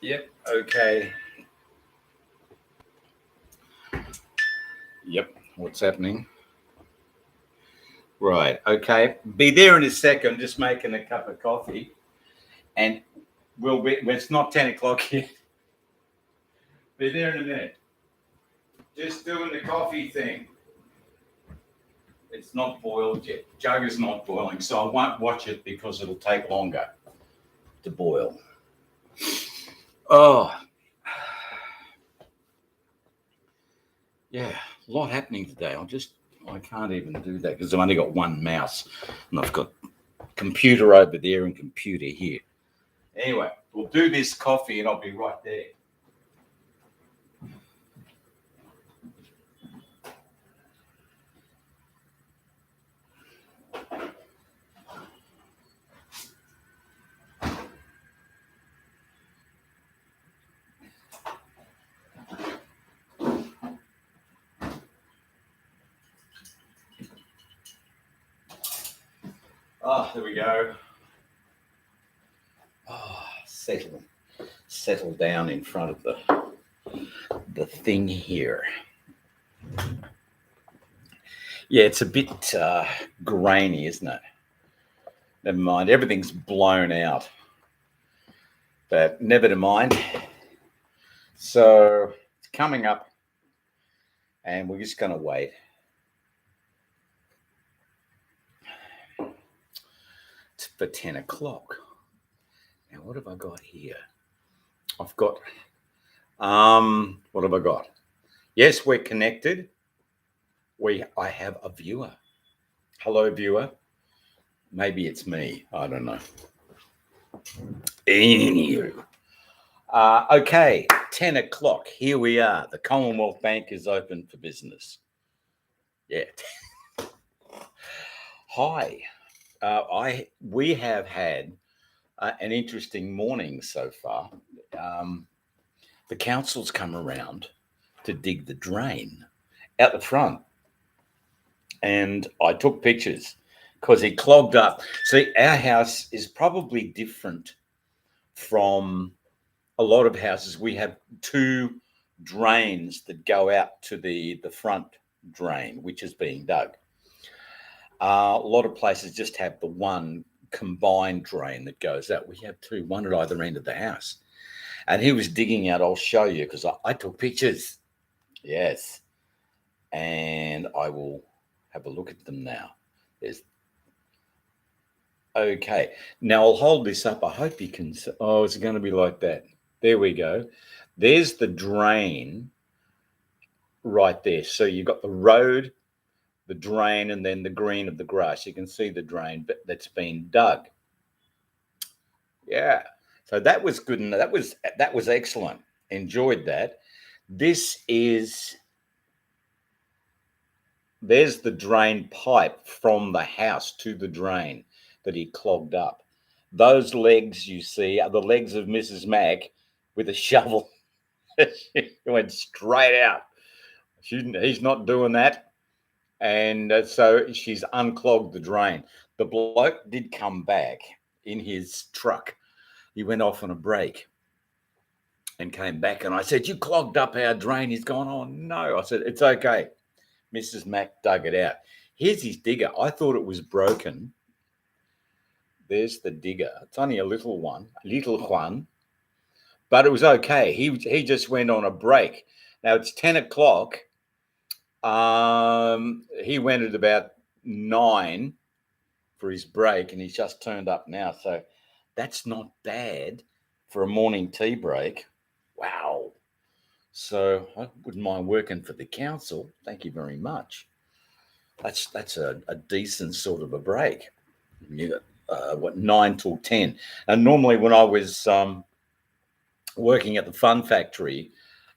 Yep. Okay. Yep. What's happening? Right. Okay. Be there in a second. Just making a cup of coffee, and we'll be. Well, it's not 10 o'clock yet. Be there in a minute. Just doing the coffee thing. It's not boiled yet. Jug is not boiling, so I won't watch it because it'll take longer to boil. Oh, yeah, a lot happening today. I can't even do that because I've only got one mouse and I've got computer over there and computer here. Anyway, we'll do this coffee and I'll be right there. Oh, there we go. Oh, settle down in front of the thing here. Yeah, it's a bit grainy, isn't it? Never mind, everything's blown out. But never to mind. So it's coming up, and we're just going to wait. It's for 10 o'clock. Now, what have I got here? I've got, what have I got? Yes, we're connected. I have a viewer. Hello, viewer. Maybe it's me. I don't know. Anywho. Okay, 10 o'clock. Here we are. The Commonwealth Bank is open for business. Yeah. Hi. We have had an interesting morning so far. The council's come around to dig the drain out the front, and I took pictures because it clogged up. See, our house is probably different from a lot of houses. We have two drains that go out to the front drain, which is being dug. A lot of places just have the one combined drain that goes out. We have two, one at either end of the house. And he was digging out. I'll show you because I took pictures. Yes. And I will have a look at them now. There's okay. Now I'll hold this up. I hope you can see. Oh, it's going to be like that. There we go. There's the drain right there. So you've got the road, the drain, and then the green of the grass. You can see the drain that's been dug. Yeah. So that was good, and that was excellent. Enjoyed that. There's the drain pipe from the house to the drain that he clogged up. Those legs you see are the legs of Mrs. Mac with a shovel. She went straight out. He's not doing that. And so she's unclogged the drain. The bloke did come back in his truck. He went off on a break and came back. And I said, "You clogged up our drain." He's gone, "Oh, no." I said, "It's okay." Mrs. Mac dug it out. Here's his digger. I thought it was broken. There's the digger. It's only a little one, but it was okay. He just went on a break. Now it's 10 o'clock. He went at about 9 for his break, and he's just turned up now. So that's not bad for a morning tea break. Wow. So I wouldn't mind working for the council. Thank you very much. That's a decent sort of a break. You got 9 till 10. And normally when I was working at the Fun Factory,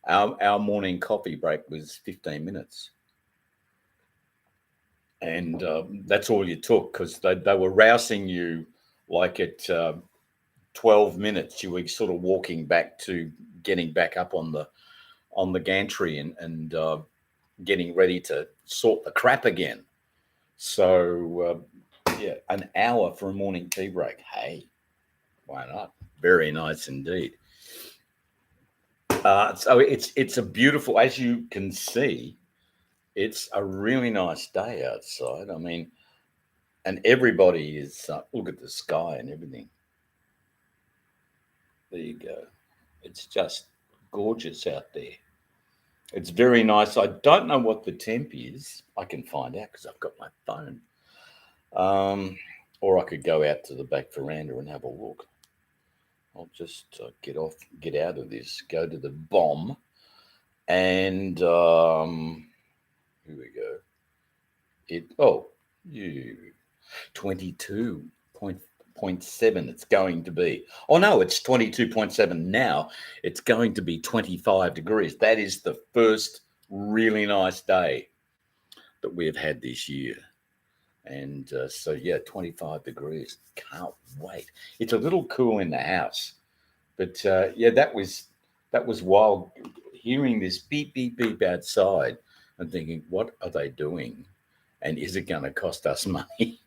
our morning coffee break was 15 minutes. And that's all you took because they were rousing you like at 12 minutes. You were sort of walking back to getting back up on the gantry and getting ready to sort the crap again. So, yeah, an hour for a morning tea break. Hey, why not? Very nice indeed. So it's a beautiful, as you can see, it's a really nice day outside. I mean, and everybody is look at the sky and everything. There you go. It's just gorgeous out there. It's very nice. I don't know what the temp is. I can find out because I've got my phone. Um, or I could go out to the back veranda and have a look. I'll just get out of this, go to the bomb, and here we go. You 22.7 it's going to be. Oh no, it's 22.7 now. It's going to be 25 degrees. That is the first really nice day that we've had this year. And so, yeah, 25 degrees. Can't wait. It's a little cool in the house. But yeah, that was wild hearing this beep, beep, beep outside and thinking, what are they doing? And is it going to cost us money?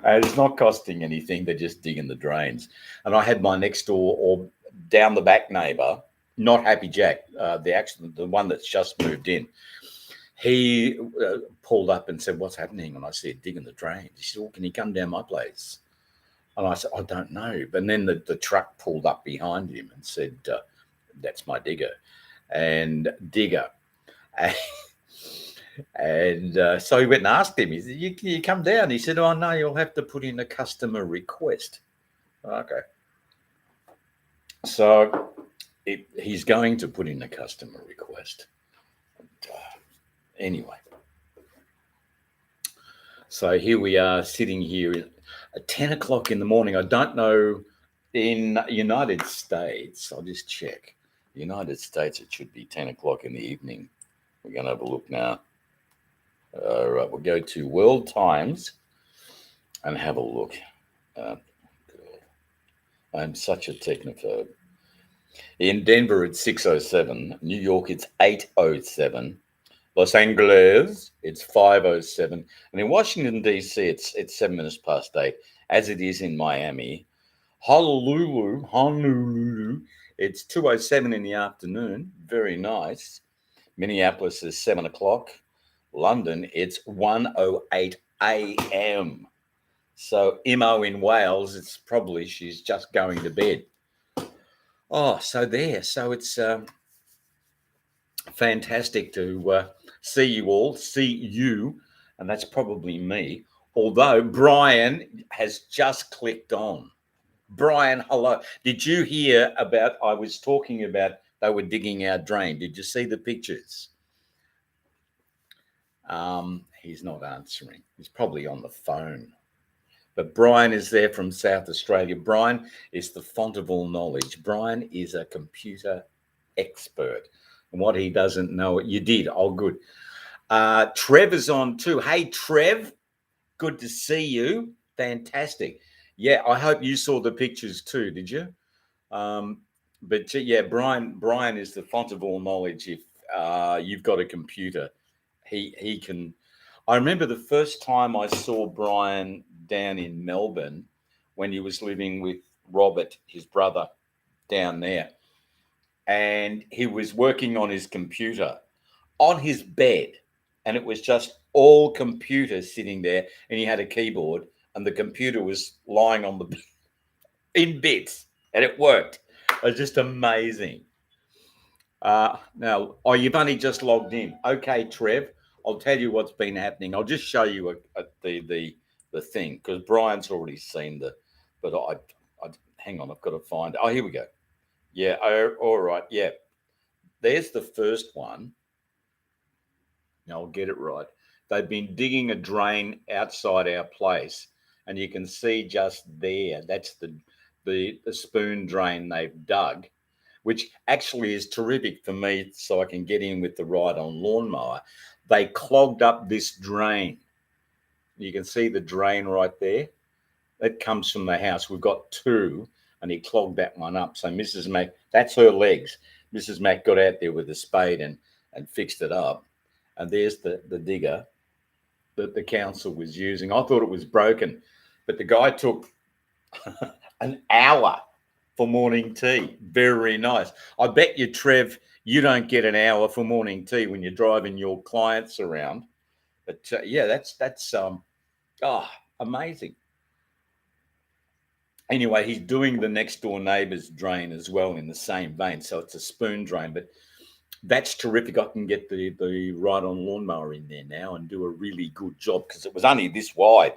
It's not costing anything. They're just digging the drains. And I had my next door or down the back neighbour, not Happy Jack, the one that's just moved in. He pulled up and said, "What's happening?" And I said, "Digging the drains." He said, "Well, can you come down my place?" And I said, "I don't know." But then the truck pulled up behind him and said, "That's my digger." And digger. And so he went and asked him, he said, you come down? He said, "Oh, no, you'll have to put in a customer request." Okay. So he's going to put in a customer request. Anyway. So here we are sitting here at 10 o'clock in the morning. I don't know, in United States, I'll just check. United States, it should be 10 o'clock in the evening. We're going to have a look now. All right, we'll go to World Times and have a look. I'm such a technophobe. In Denver, it's 6:07. New York, it's 8:07. Los Angeles, it's 5:07. And in Washington, D.C., it's 7 minutes past 8, as it is in Miami. Honolulu, it's 2:07 in the afternoon. Very nice. Minneapolis is 7 o'clock. London, it's 1:08 a.m. So Imo in Wales, it's probably she's just going to bed. Oh, so there. So it's fantastic to see you all, and that's probably me. Although Brian has just clicked on. Brian, hello. Did you hear about, I was talking about they were digging our drain. Did you see the pictures? He's not answering. He's probably on the phone. But Brian is there from South Australia. Brian is the font of all knowledge. Brian is a computer expert. And what he doesn't know, you did. Oh, good. Trev is on too. Hey, Trev, good to see you. Fantastic. Yeah, I hope you saw the pictures too, did you? But yeah, Brian is the font of all knowledge. If you've got a computer, he can. I remember the first time I saw Brian down in Melbourne when he was living with Robert, his brother, down there. And he was working on his computer on his bed. And it was just all computers sitting there. And he had a keyboard and the computer was lying on the in bits. And it worked. It was just amazing. Now, you've only just logged in. Okay, Trev, I'll tell you what's been happening. I'll just show you the thing because Brian's already seen but I hang on, I've got to find. Oh, here we go. Yeah, all right. Yeah, there's the first one. Now I'll get it right. They've been digging a drain outside our place, and you can see just there. That's the spoon drain they've dug, which actually is terrific for me so I can get in with the ride-on lawnmower. They clogged up this drain. You can see the drain right there. That comes from the house. We've got two, and he clogged that one up. So Mrs. Mac, that's her legs. Mrs. Mac got out there with a spade and fixed it up. And there's the digger that the council was using. I thought it was broken, but the guy took an hour for morning tea. Very nice. I bet you, Trev, you don't get an hour for morning tea when you're driving your clients around. But yeah, that's oh, amazing. Anyway, he's doing the next door neighbour's drain as well in the same vein. So it's a spoon drain, but that's terrific. I can get the ride-on lawnmower in there now and do a really good job because it was only this wide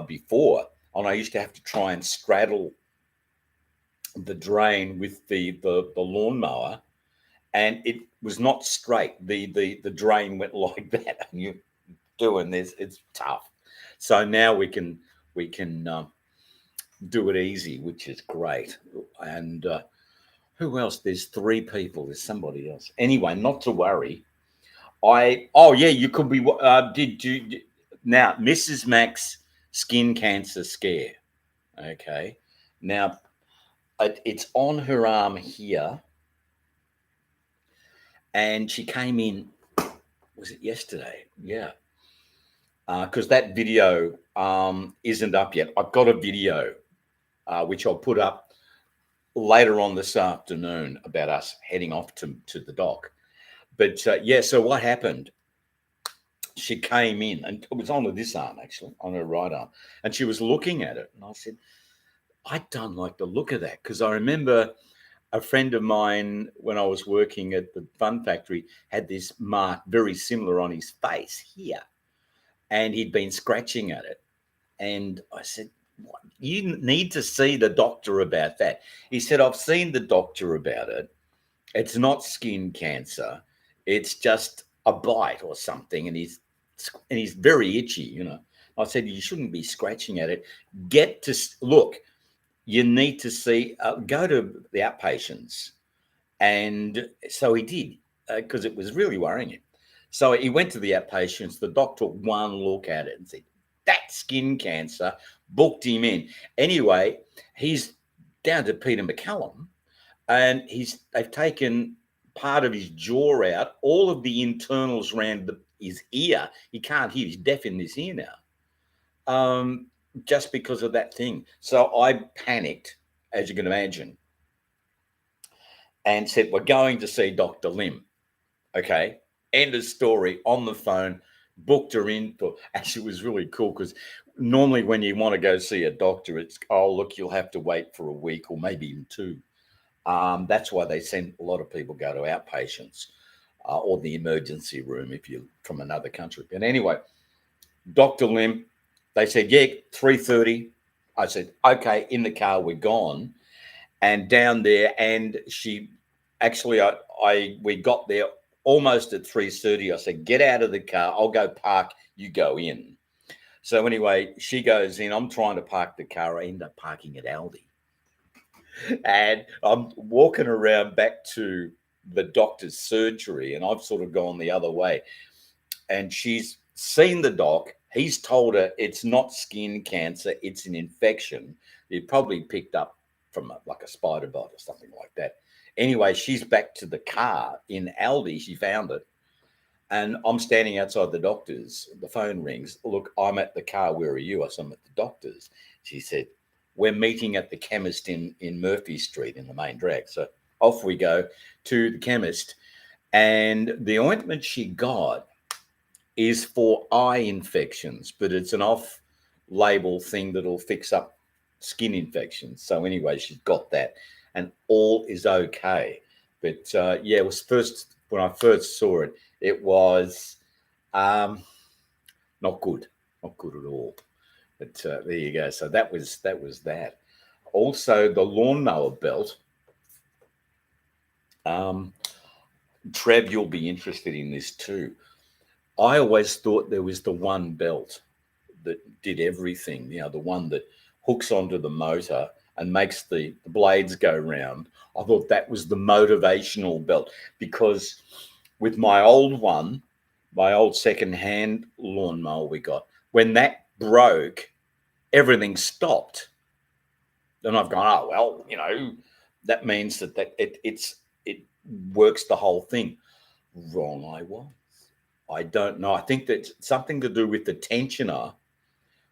before, and I used to have to try and straddle the drain with the lawnmower, and it was not straight. The drain went like that, and you're doing this. It's tough. So now we can do it easy, which is great. And who else? There's three people. There's somebody else. Anyway, not to worry. Oh yeah, you could be. Did you now, Mrs. Mack's skin cancer scare? Okay, now it's on her arm here, and she came in. Was it yesterday? Yeah, because that video isn't up yet. I've got a video which I'll put up later on this afternoon about us heading off to the dock. But yeah, so what happened? She came in, and it was on this arm, actually, on her right arm, and she was looking at it. And I said, I don't like the look of that, because I remember a friend of mine, when I was working at the Fun Factory, had this mark very similar on his face here, and he'd been scratching at it. And I said, you need to see the doctor about that. He said, I've seen the doctor about it. It's not skin cancer. It's just a bite or something. And he's very itchy, you know. I said, you shouldn't be scratching at it. Get to look, you need to see, go to the outpatients. And so he did, because it was really worrying him. So he went to the outpatients. The doctor took one look at it and said, that's skin cancer, booked him in. Anyway, he's down to Peter McCallum, and they've taken part of his jaw out, all of the internals around his ear. He can't hear, he's deaf in this ear now, just because of that thing. So I panicked, as you can imagine, and said, we're going to see Dr. Lim. Okay, end of story, on the phone, booked her in for, actually it was really cool because normally when you want to go see a doctor, it's, oh, look, you'll have to wait for a week or maybe even two. That's why they send a lot of people go to outpatients or the emergency room if you're from another country. But anyway, Dr. Lim, they said, yeah, 3:30. I said, okay, in the car, we're gone. And down there, and she actually, we got there almost at 3:30. I said, get out of the car. I'll go park. You go in. So anyway, she goes in. I'm trying to park the car. I end up parking at Aldi. And I'm walking around back to the doctor's surgery, and I've sort of gone the other way. And she's seen the doc. He's told her it's not skin cancer. It's an infection. It probably picked up from like a spider bite or something like that. Anyway, she's back to the car in Aldi. She found it. And I'm standing outside the doctor's. The phone rings. Look, I'm at the car. Where are you? I said, I'm at the doctor's. She said, we're meeting at the chemist in Murphy Street in the main drag. So off we go to the chemist. And the ointment she got is for eye infections, but it's an off-label thing that'll fix up skin infections. So anyway, she's got that, and all is okay. But yeah, it was when I first saw it, it was not good at all. But there you go. So that was that. Also, the lawnmower belt. Trev, you'll be interested in this too. I always thought there was the one belt that did everything, you know, the one that hooks onto the motor and makes the blades go round. I thought that was the motivational belt, because with my old one, my old second-hand lawnmower we got, when that broke, everything stopped. And I've gone, oh, well, you know, that means that it works the whole thing. Wrong I was. I don't know. I think that's something to do with the tensioner,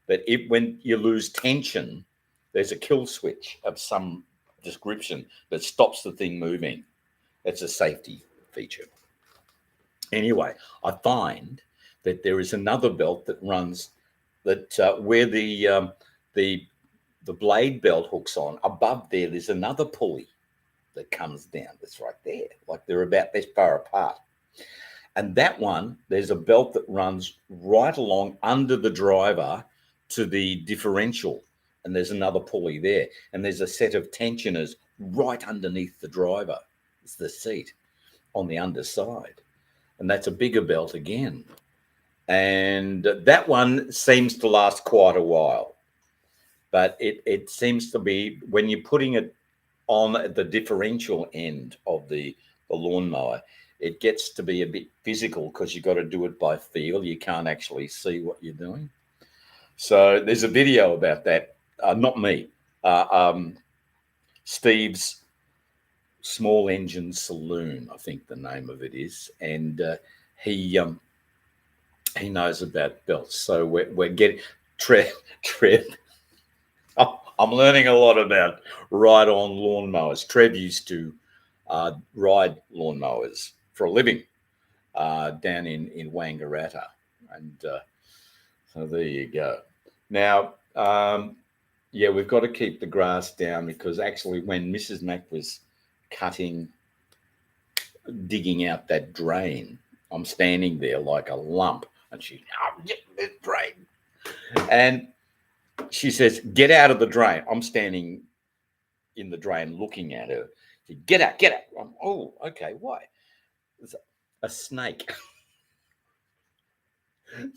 that when you lose tension, there's a kill switch of some description that stops the thing moving. It's a safety feature. Anyway, I find that there is another belt that runs that where the the blade belt hooks on. Above there, there's another pulley that comes down. That's right there, like they're about this far apart. And that one, there's a belt that runs right along under the driver to the differential. And there's another pulley there. And there's a set of tensioners right underneath the driver. It's the seat on the underside. And that's a bigger belt again. And that one seems to last quite a while. But it seems to be, when you're putting it on the differential end of the lawnmower, it gets to be a bit physical because you've got to do it by feel. You can't actually see what you're doing. So there's a video about that. Not me. Steve's Small Engine Saloon, I think the name of it is. And he knows about belts. So we're getting... Trev... I'm learning a lot about ride-on lawnmowers. Trev used to ride lawnmowers for a living down in Wangaratta. And so there you go. Now, yeah, we've got to keep the grass down, because actually when Mrs. Mac was digging out that drain, I'm standing there like a lump, and she, this drain. And she says, get out of the drain. I'm standing in the drain looking at her. She said, get out. I'm, oh, okay, why? It's a snake.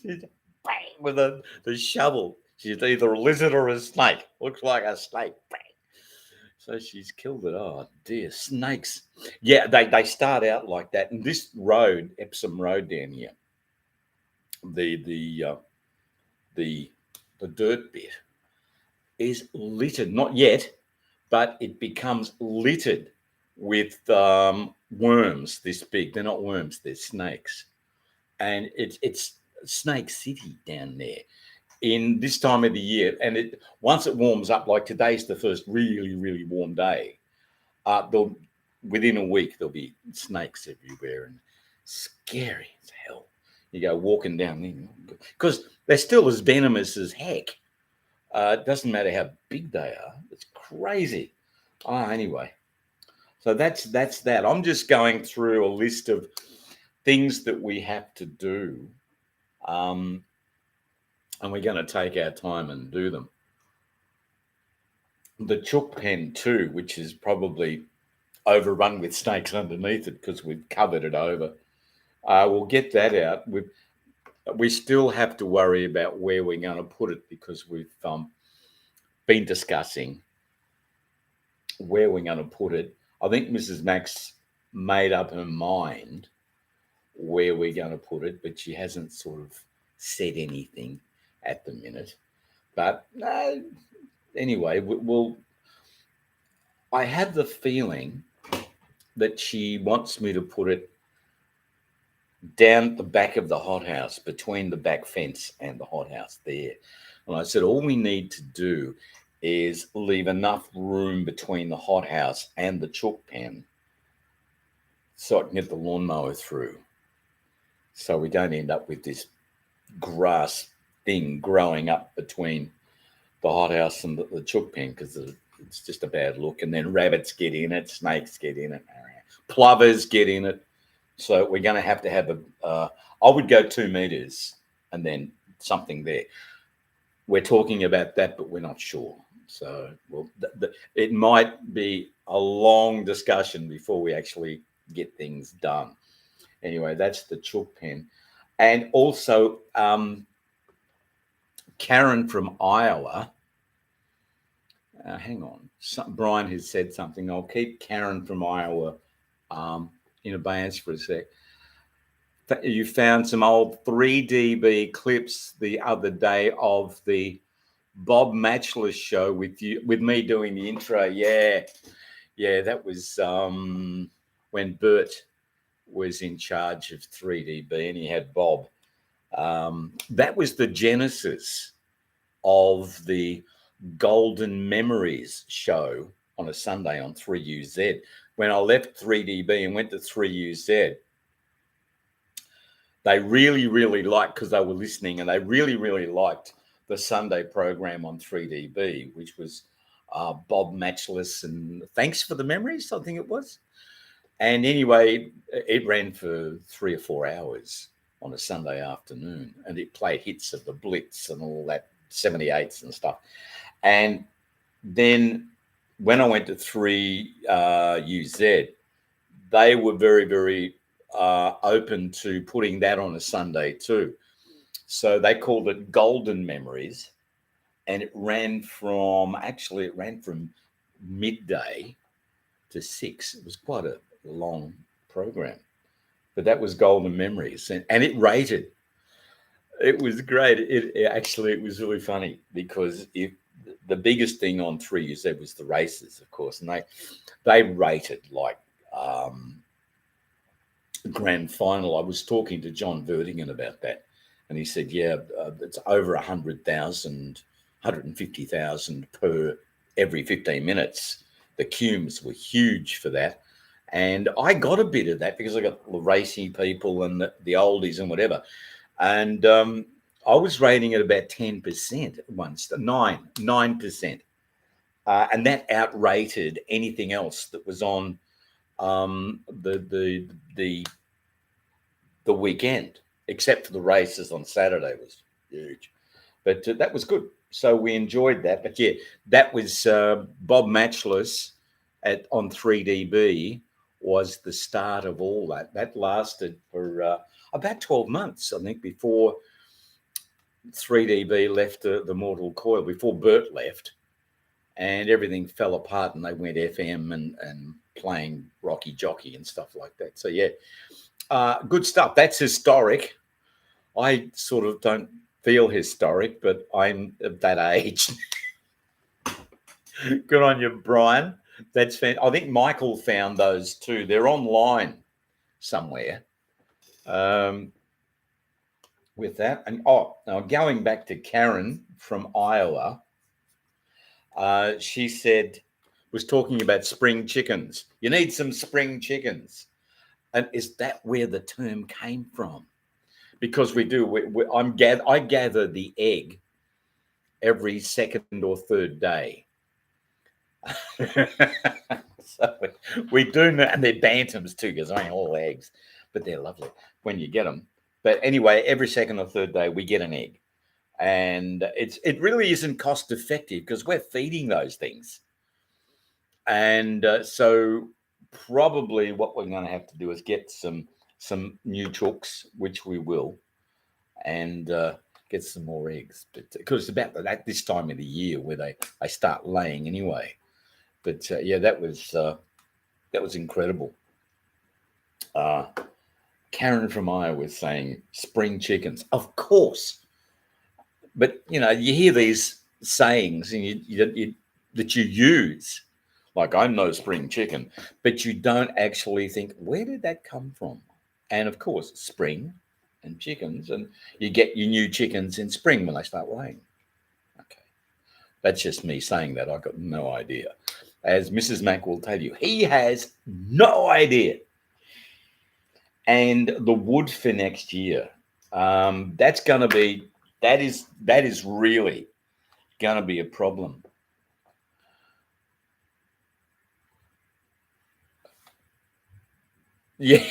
She's bang with the shovel. She's either a lizard or a snake. Looks like a snake. Bang. So she's killed it. Oh dear, snakes. Yeah, they start out like that. And this road, Epsom Road down here, the dirt bit is littered, not yet, but it becomes littered with worms this big. They're not worms, they're snakes. And it's Snake City down there in this time of the year. And once it warms up, like today's the first really, really warm day, within a week there'll be snakes everywhere, and scary as hell. You go walking down there, because they're still as venomous as heck. It doesn't matter how big they are. It's crazy. Anyway, so that's that. I'm just going through a list of things that we have to do, and we're going to take our time and do them. The chook pen too, which is probably overrun with snakes underneath it because we've covered it over. We'll get that out. We still have to worry about where we're going to put it, because we've been discussing where we're going to put it. I think Mrs. Max made up her mind where we're going to put it, but she hasn't sort of said anything at the minute. But anyway, I have the feeling that she wants me to put it down at the back of the hothouse, between the back fence and the hothouse there. And I said, all we need to do is leave enough room between the hothouse and the chook pen so I can get the lawnmower through, so we don't end up with this grass thing growing up between the hothouse and the chook pen, because it's just a bad look. And then rabbits get in it, snakes get in it, plovers get in it. So we're going to have I would go 2 meters and then something there. We're talking about that, but we're not sure. So it might be a long discussion before we actually get things done. Anyway, that's the chook pen. And also Karen from Iowa. Hang on. Brian has said something. I'll keep Karen from Iowa in abeyance for a sec. You found some old 3DB clips the other day of the Bob Matchless show with me doing the intro. Yeah, that was when Bert was in charge of 3DB and he had Bob. That was the genesis of the Golden Memories show on a Sunday on 3UZ. When I left 3DB and went to 3UZ, they really, really liked, because they were listening, and they really, really liked the Sunday program on 3DB, which was Bob Matchless and Thanks for the Memories, I think it was. And anyway, it ran for 3 or 4 hours on a Sunday afternoon, and it played hits of the Blitz and all that, 78s and stuff. And then when I went to 3UZ, they were very, very open to putting that on a Sunday too. So they called it Golden Memories, and it ran from midday to 6. It was quite a long program, but that was Golden Memories, and it rated. It was great. It was really funny, because the biggest thing on 3UZ was the races, of course, and they rated like grand final. I was talking to John Vertingen about that, and he said, yeah, it's over 100,000, 150,000 per every 15 minutes. The cumes were huge for that. And I got a bit of that because I got the racing people and the oldies and whatever. And I was rating it about 10% at once, 9%. And that outrated anything else that was on the weekend, except for the races on Saturday was huge. But that was good. So we enjoyed that. But yeah, that was Bob Matchless on 3DB was the start of all that. That lasted for about 12 months, I think, before 3DB left the mortal coil, before Bert left, and everything fell apart and they went FM and playing Rocky Jockey and stuff like that. So yeah, good stuff. That's historic. I sort of don't feel historic, but I'm of that age. Good on you, Brian. That's fantastic. I think Michael found those too. They're online somewhere. With that, and now going back to Karen from Iowa, she was talking about spring chickens. You need some spring chickens, and is that where the term came from? Because we do. I gather the egg every second or third day. So we do know, and they're bantams too, because I ain't all eggs, but they're lovely when you get them. But anyway, every second or third day we get an egg, and it really isn't cost effective because we're feeding those things, and so probably what we're going to have to do is get some new chooks, which we will, and get some more eggs, but because it's about this time of the year where they start laying anyway. But yeah, that was incredible. Karen from Iowa was saying spring chickens, of course. But you hear these sayings and that you use, like I know spring chicken, but you don't actually think, where did that come from? And of course, spring and chickens, and you get your new chickens in spring when they start laying. Okay, that's just me saying that. I've got no idea. As Mrs. Mack will tell you, he has no idea. And the wood for next year, that is really going to be a problem. Yeah,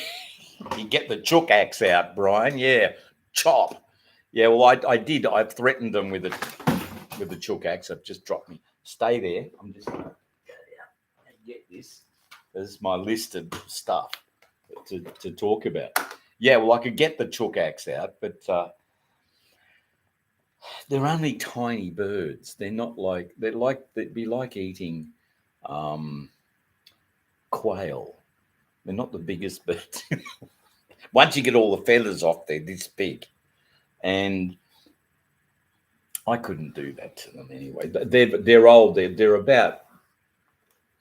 you get the chook axe out, Brian. Yeah, chop. Yeah, well, I did. I threatened them with the chook axe. It just dropped me. Stay there. I'm just going to go down and get this. This is my list of stuff to talk about. Yeah, well, I could get the chook axe out, but they're only tiny birds. They'd be like eating quail. They're not the biggest birds. Once you get all the feathers off, they're this big, and I couldn't do that to them anyway. They're old. They're about,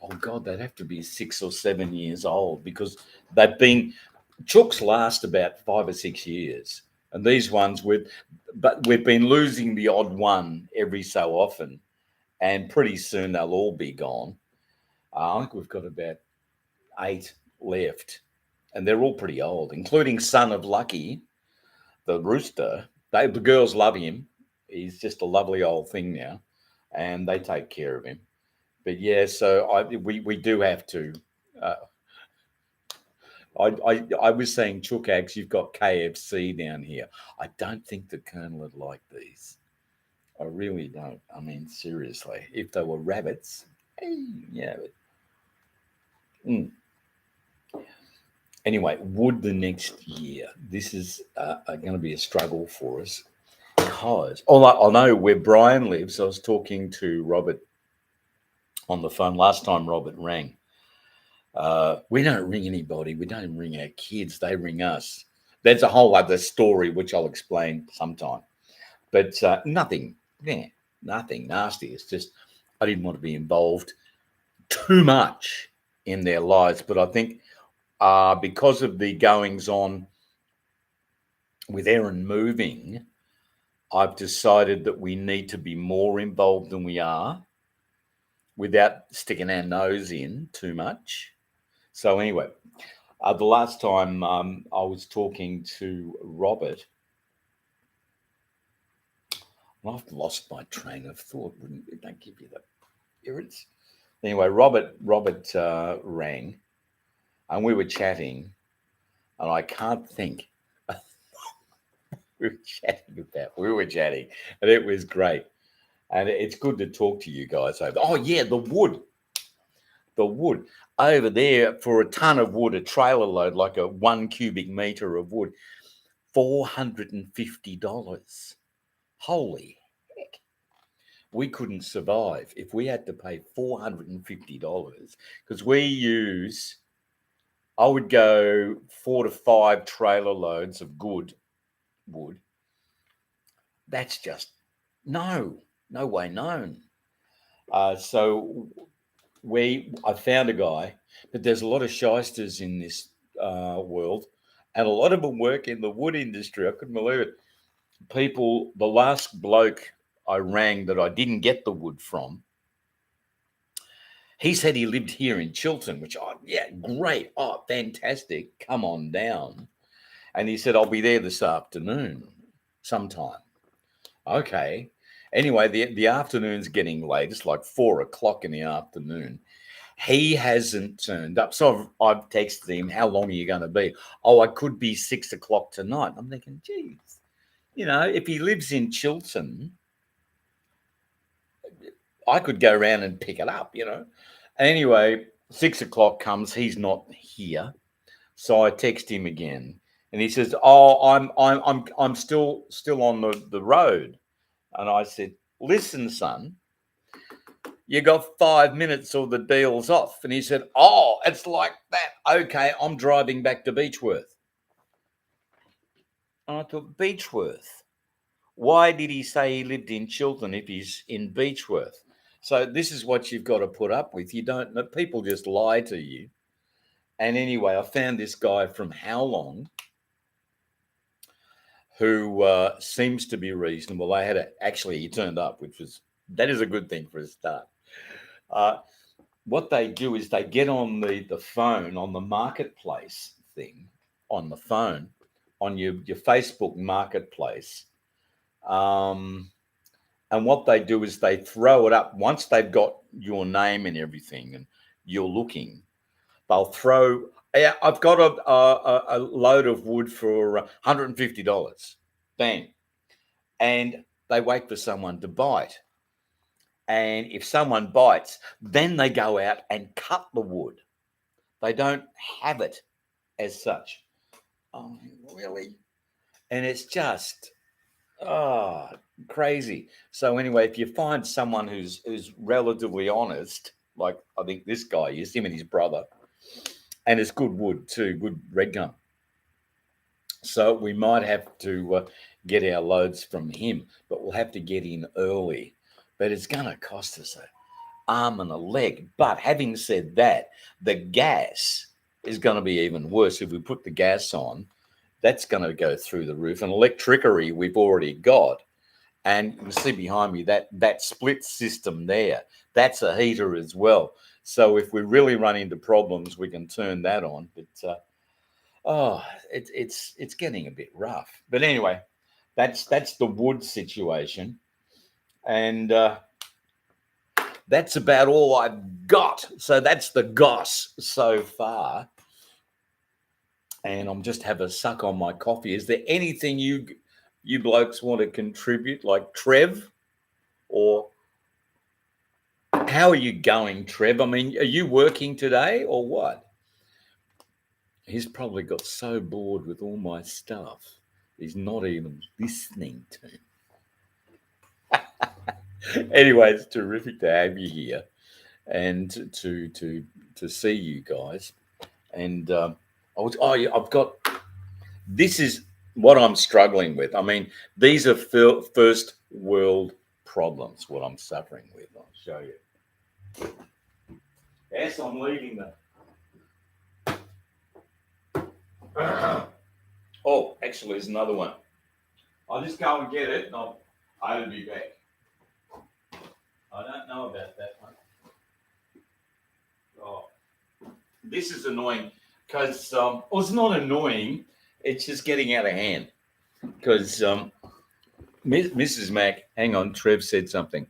oh God, they'd have to be 6 or 7 years old, because chooks last about 5 or 6 years, and these ones but we've been losing the odd one every so often, and pretty soon they'll all be gone. I think we've got about 8 left, and they're all pretty old, including Son of Lucky, the rooster. The girls love him. He's just a lovely old thing now, and they take care of him. But yeah, so we do have to. Uh, I was saying, Chookags, you've got KFC down here. I don't think the Colonel would like these. I really don't. I mean, seriously, if they were rabbits, hey, yeah. Mm. Anyway, wood the next year. This is going to be a struggle for us because, I know where Brian lives. I was talking to Robert on the phone last time Robert rang. We don't ring anybody. We don't ring our kids. They ring us. That's a whole other story, which I'll explain sometime. But nothing, nothing nasty. It's just I didn't want to be involved too much in their lives. But I think because of the goings on with Erin moving, I've decided that we need to be more involved than we are without sticking our nose in too much. So anyway, the last time I was talking to Robert, I've lost my train of thought. Don't give you the appearance. Anyway, Robert rang, and we were chatting, and I can't think. We were chatting, and it was great. And it's good to talk to you guys over. Oh yeah, the wood over there for a ton of wood, a trailer load, like a 1 cubic meter of wood, $450. Holy heck. We couldn't survive if we had to pay $450 because I would go 4 to 5 trailer loads of good wood. That's just no way known. So I found a guy, but there's a lot of shysters in this world, and a lot of them work in the wood industry. I couldn't believe it. The last bloke I rang that I didn't get the wood from, he said he lived here in Chiltern, which, yeah, great. Oh, fantastic. Come on down. And he said, I'll be there this afternoon sometime. Okay. Anyway, the afternoon's getting late. It's like 4 o'clock in the afternoon. He hasn't turned up. So I've texted him, how long are you going to be? Oh, I could be 6 o'clock tonight. I'm thinking, geez, if he lives in Chiltern, I could go around and pick it up, Anyway, 6 o'clock comes. He's not here. So I text him again. And he says, oh, I'm still on the road. And I said, listen, son, you got 5 minutes or the deal's off. And he said, oh, it's like that. Okay, I'm driving back to Beechworth. And I thought, Beechworth? Why did he say he lived in Chiltern if he's in Beechworth? So this is what you've got to put up with. People just lie to you. And anyway, I found this guy from Howlong who seems to be reasonable. He turned up, that is a good thing for a start. What they do is they get on the phone, on the marketplace thing, on the phone, on your Facebook marketplace. And what they do is they throw it up. Once they've got your name and everything and you're looking, they'll throw, I've got a load of wood for $150. Bang. And they wait for someone to bite. And if someone bites, then they go out and cut the wood. They don't have it as such. Oh, really? And it's just, crazy. So anyway, if you find someone who's relatively honest, like I think this guy is, him and his brother, and it's good wood too, good red gum. So we might have to get our loads from him, but we'll have to get in early. But it's going to cost us an arm and a leg. But having said that, the gas is going to be even worse. If we put the gas on, that's going to go through the roof. And electricity we've already got. And you can see behind me that split system there. That's a heater as well. So if we really run into problems, we can turn that on. But it's getting a bit rough. But anyway, that's the wood situation, and that's about all I've got. So that's the goss so far. And I'm just have a suck on my coffee. Is there anything you blokes want to contribute, like Trev, or how are you going, Trev? I mean, are you working today or what? He's probably got so bored with all my stuff, he's not even listening to me. Anyway, it's terrific to have you here and to see you guys. And I've got, this is what I'm struggling with. I mean, these are first world problems, what I'm suffering with. I'll show you. Yes, I'm leaving the. Oh, actually, there's another one. I'll just go and get it, and I'll be back. I don't know about that one. Oh, this is annoying because well, it's not annoying. It's just getting out of hand because Mrs. Mac, hang on, Trev said something.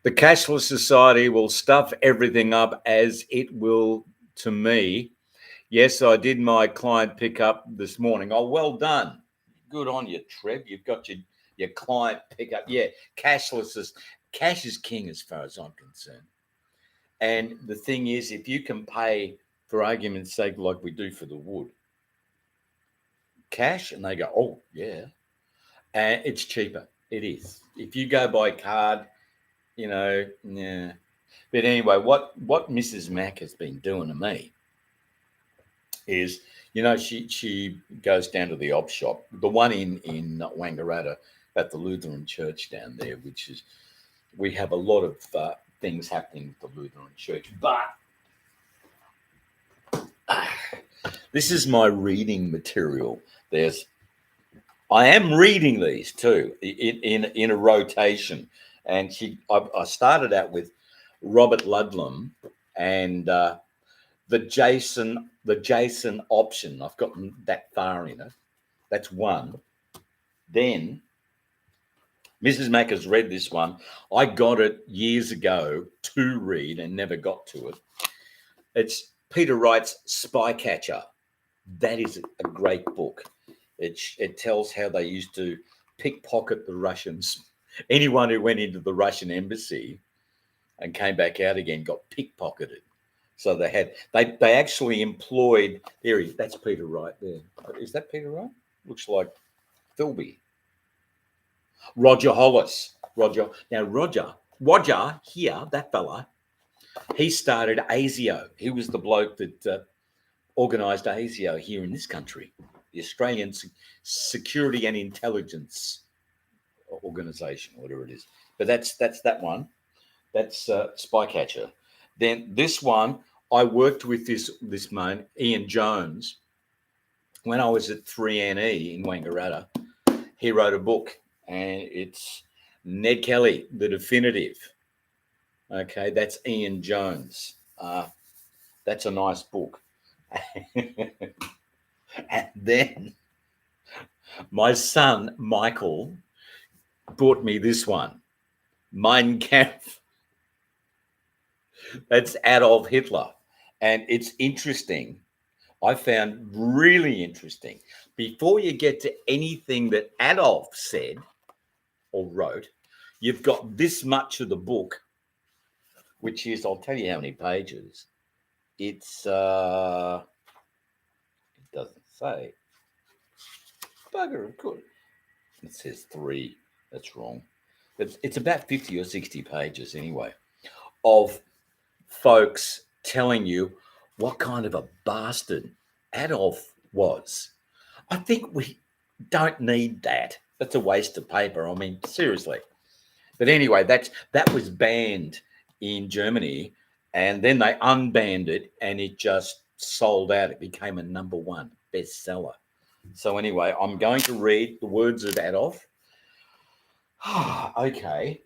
The cashless society will stuff everything up as it will to me. Yes, I did my client pickup this morning. Oh, well done. Good on you, Trev. You've got your client pickup. Yeah, cash is king as far as I'm concerned. And the thing is, if you can pay, for argument's sake, like we do for the wood, cash, and they go, oh, yeah, and it's cheaper. It is. If you go by card, yeah. But anyway, what Mrs. Mac has been doing to me is, she goes down to the op shop, the one in Wangaratta at the Lutheran Church down there, which is, we have a lot of things happening with the Lutheran Church. But this is my reading material. I am reading these too in a rotation, and I started out with Robert Ludlum and the Jason option. I've gotten that far in it. That's one. Then Mrs. Mac has read this one. I got it years ago to read and never got to it. It's Peter Wright's Spycatcher. That is a great book. It tells how they used to pickpocket the Russians. Anyone who went into the Russian embassy and came back out again got pickpocketed. So they actually employed, that's Peter Wright there. Is that Peter Wright? Looks like Philby. Roger Hollis. Roger here, that fella, he started ASIO. He was the bloke that organised ASIO here in this country, the Australian Security and Intelligence Organisation, whatever it is. But that's that one. That's Spycatcher. Then this one, I worked with this man, Ian Jones, when I was at 3NE in Wangaratta. He wrote a book, and it's Ned Kelly, The Definitive. Okay, that's Ian Jones. That's a nice book. And then my son, Michael, brought me this one, Mein Kampf. That's Adolf Hitler. And it's interesting. I found really interesting. Before you get to anything that Adolf said or wrote, you've got this much of the book, which is, I'll tell you how many pages. It's, it doesn't say. Bugger, of course. It says 3. That's wrong. It's about 50 or 60 pages anyway, of folks telling you what kind of a bastard Adolf was. I think we don't need that. That's a waste of paper. I mean, seriously. But anyway, that was banned in Germany, and then they unbanned it, and it just sold out. It became a #1 bestseller. So anyway, I'm going to read the words of Adolf. Okay.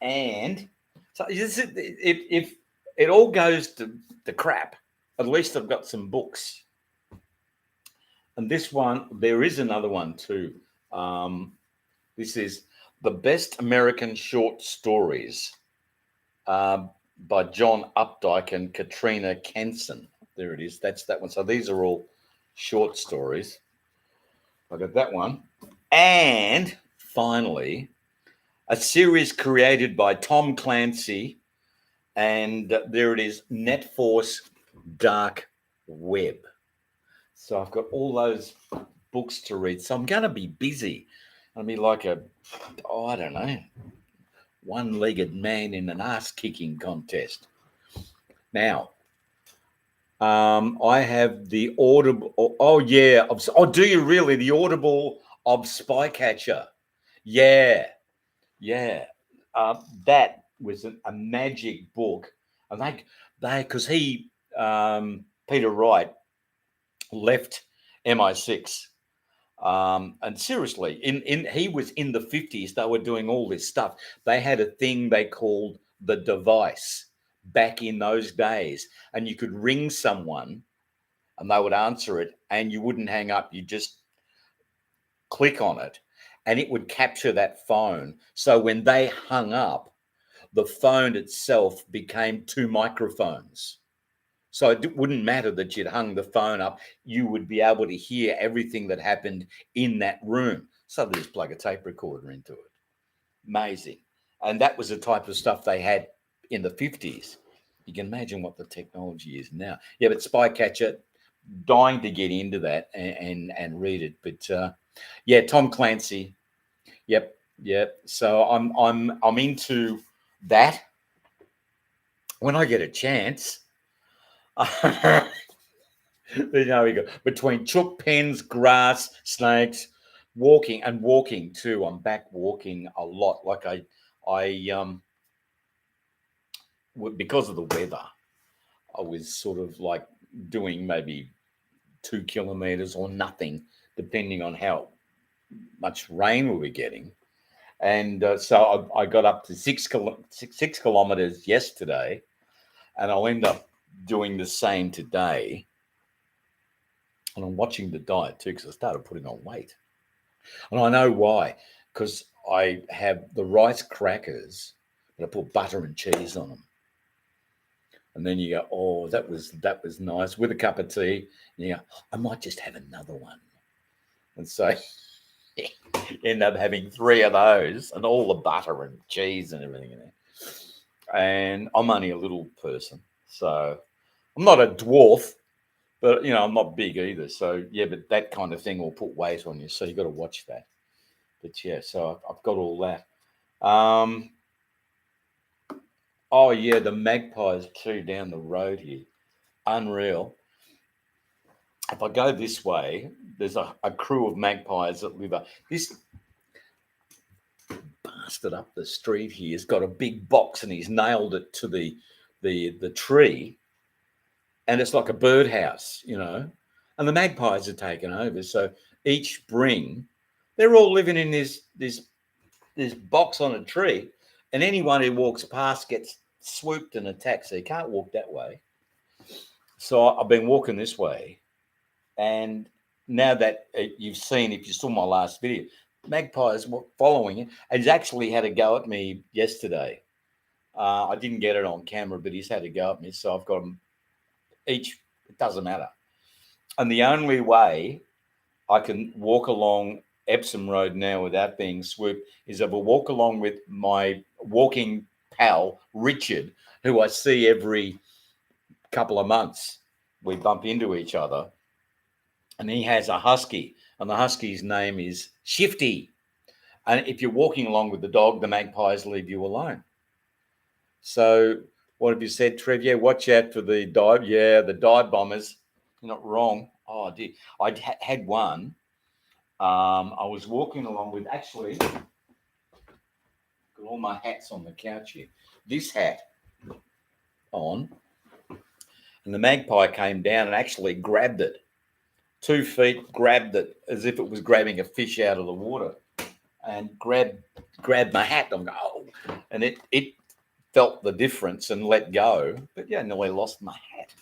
And so if it all goes to crap, at least I've got some books. And this one, there is another one too. Um, this is the best American short stories uh, by John Updike and Katrina Kenson. There it is. That's that one. So these are all short stories. I got that one. And finally, a series created by Tom Clancy. And there it is, NetForce Dark Web. So I've got all those books to read. So I'm going to be busy. I'll be like I don't know, one-legged man in an ass-kicking contest. Now, I have the Audible. Oh yeah. Do you really? The Audible of Spycatcher. Yeah, yeah. That was a magic book, and they because Peter Wright left MI6. And seriously, in he was in the 50s. They were doing all this stuff. They had a thing they called the device back in those days, and you could ring someone, and they would answer it, and you wouldn't hang up. You just click on it, and it would capture that phone. So when they hung up, the phone itself became two microphones. So it wouldn't matter that you'd hung the phone up. You would be able to hear everything that happened in that room. So they just plug a tape recorder into it. Amazing. And that was the type of stuff they had in the 50s. You can imagine what the technology is now. Yeah, but Spycatcher, dying to get into that and read it. But yeah, Tom Clancy. Yep, yep. So I'm into that when I get a chance. There we go. Between chook pens, grass, snakes, walking too. I'm back walking a lot. Like because of the weather, I was sort of like doing maybe 2 kilometers or nothing, depending on how much rain we were getting. And so I got up to 6 kilometers yesterday, and I'll end up doing the same today. And I'm watching the diet too because I started putting on weight. And I know why, because I have the rice crackers, but I put butter and cheese on them. And then you go, oh, that was nice with a cup of tea. And you go, I might just have another one. And so end up having 3 of those and all the butter and cheese and everything in there. And I'm only a little person, so I'm not a dwarf, but I'm not big either. So yeah, but that kind of thing will put weight on you. So you got to watch that. But yeah, so I've got all that. Oh yeah, the magpies too down the road here. Unreal. If I go this way, there's a crew of magpies that live up. This bastard up the street here has got a big box and he's nailed it to the tree, and it's like a birdhouse, and the magpies are taken over. So each spring, they're all living in this box on a tree, and anyone who walks past gets swooped and attacked. So you can't walk that way. So I've been walking this way, and now that you've seen, if you saw my last video, magpies following it, and he's actually had a go at me yesterday. I didn't get it on camera, but he's had a go at me. So I've got them each. It doesn't matter. And the only way I can walk along Epsom Road now without being swooped is if I walk along with my walking pal, Richard, who I see every couple of months. We bump into each other. And he has a husky, and the husky's name is Shifty. And if you're walking along with the dog, the magpies leave you alone. So what have you said, Trev? Yeah, watch out for the dive. Yeah, the dive bombers. You're not wrong. Oh, dear. I had one. I was walking along with, actually, got all my hats on the couch here. This hat on, and the magpie came down and actually grabbed it. 2 feet, grabbed it as if it was grabbing a fish out of the water. and grabbed my hat. I'm going, oh, and it felt the difference and let go. But yeah, nearly lost my hat.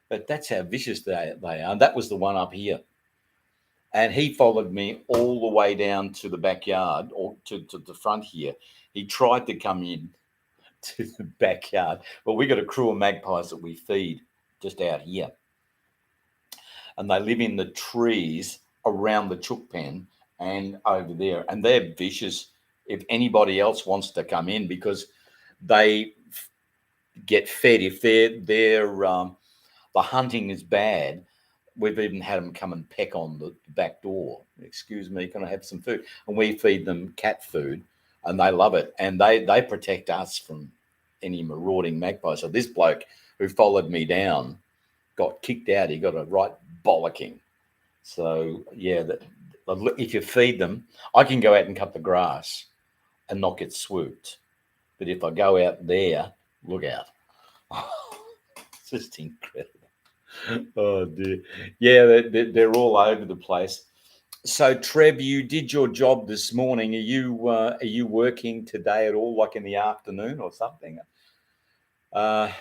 But that's how vicious they are. And that was the one up here. And he followed me all the way down to the backyard or to the front here. He tried to come in to the backyard, but we got a crew of magpies that we feed just out here. And they live in the trees around the chook pen and over there. And they're vicious if anybody else wants to come in because they get fed. If the hunting is bad, we've even had them come and peck on the back door. Excuse me, can I have some food? And we feed them cat food, and they love it. And they protect us from any marauding magpies. So this bloke who followed me down got kicked out. He got a right bollocking. So yeah, if you feed them, I can go out and cut the grass and not get swooped. But if I go out there, look out. It's just incredible. Oh dear. Yeah, they're all over the place. So Trev, you did your job this morning. Are you working today at all, like in the afternoon or something? And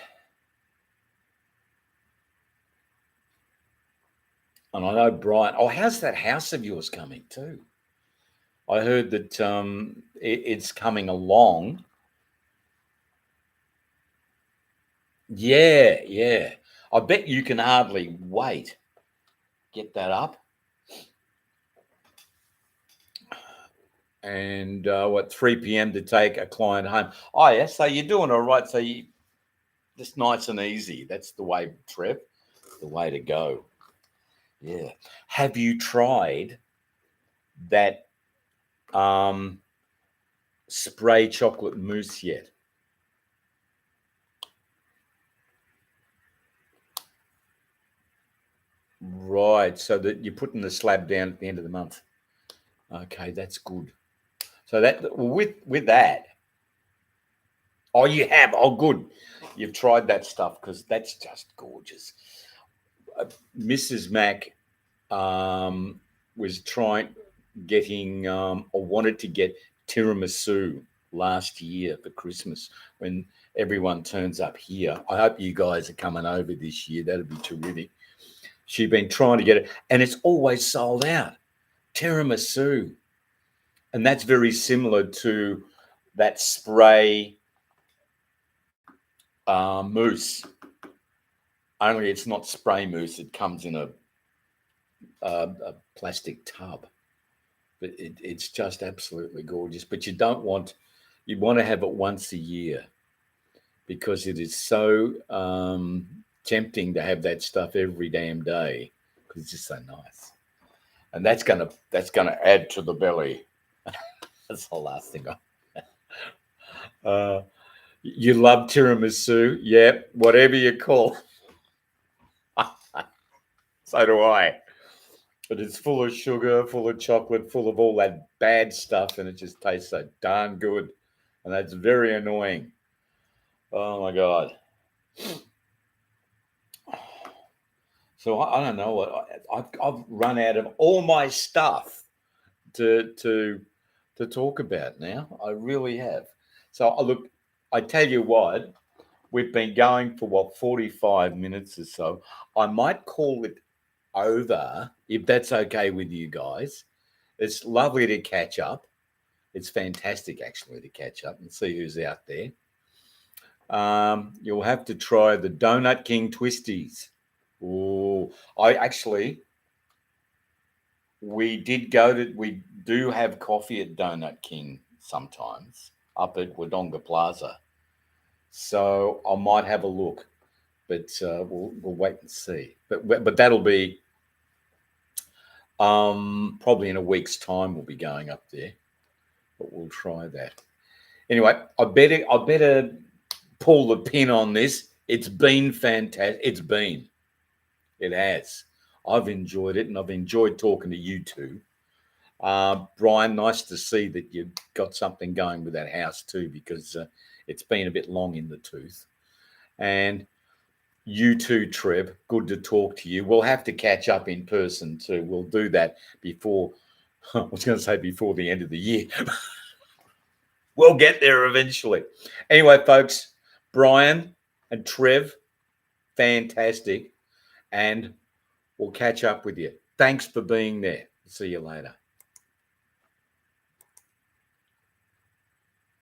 I know Brian. Oh, how's that house of yours coming too? I heard that it's coming along. Yeah, yeah. I bet you can hardly wait. Get that up. And 3 p.m. to take a client home. Oh, yeah. So you're doing all right. So you just nice and easy. That's the way, Trev. The way to go. Yeah. Have you tried that spray chocolate mousse yet? Right. So that you're putting the slab down at the end of the month. Okay, that's good. So that with that. Oh, you have. Oh, good. You've tried that stuff because that's just gorgeous. Mrs. Mac was getting or wanted to get tiramisu last year for Christmas when everyone turns up here. I hope you guys are coming over this year. That'd be terrific. She's been trying to get it, and it's always sold out. Tiramisu. And that's very similar to that spray mousse. Only it's not spray mousse. It comes in a plastic tub. But it's just absolutely gorgeous. But you want to have it once a year because it is so tempting to have that stuff every damn day because it's just so nice. And that's gonna add to the belly. That's the last thing you love tiramisu, yeah, whatever you call. So do I. But it's full of sugar, full of chocolate, full of all that bad stuff, and it just tastes so darn good. And that's very annoying. Oh my God. So I don't know what I've run out of all my stuff to talk about now. I really have. So look, I tell you what, we've been going for 45 minutes or so. I might call it over if that's okay with you guys. It's lovely to catch up. It's fantastic actually to catch up and see who's out there. You'll have to try the Donut King Twisties. Oh, we do have coffee at Donut King sometimes up at Wodonga Plaza. So I might have a look, but we'll wait and see. But that'll be probably in a week's time. We'll be going up there, but we'll try that. Anyway, I better pull the pin on this. It's been fantastic. It has. I've enjoyed it, and I've enjoyed talking to you two. Brian, nice to see that you've got something going with that house too, because it's been a bit long in the tooth. And you too, Trev, good to talk to you. We'll have to catch up in person too. We'll do that before I was going to say before the end of the year. We'll get there eventually. Anyway, folks, Brian and Trev, fantastic. And we'll catch up with you. Thanks for being there. See you later.